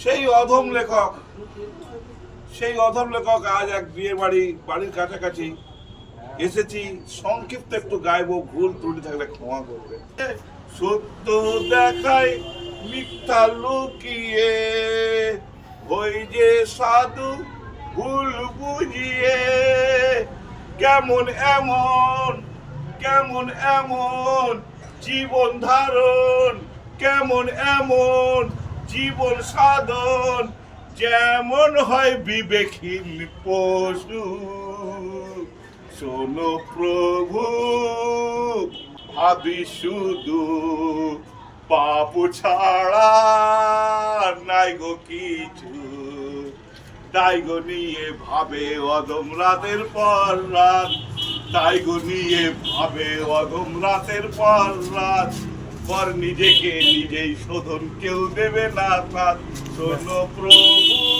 সেই অধম লেখক আজ এক বিয়ে বাড়ির কাছাকাছি এসেছি। সংক্ষিপ্ত একটু গাইবো, ভুল ত্রুটি থাকলে ক্ষমা করবে। সত্য দেখায় মিথ্যা লুকিয়ে, ওই যে সাধু ভুল বুঝিয়ে, কেমন এমন জীবন ধারণ, কেমন এমন জীবন সাধন, যেমন হয় বিবেকহীন পশু। শোনো প্রভু, ভাবি শুধু, পাপ ছাড়া নাই গো কিছু। তাই গো নিয়ে ভাবে অদম রাতের পর রাত, তাই গো নিয়ে ভাবে অদম রাতের পর রাত। পর নিজেকে নিজেই শোধন কেউ দেবে না তার। শোনো প্রভু,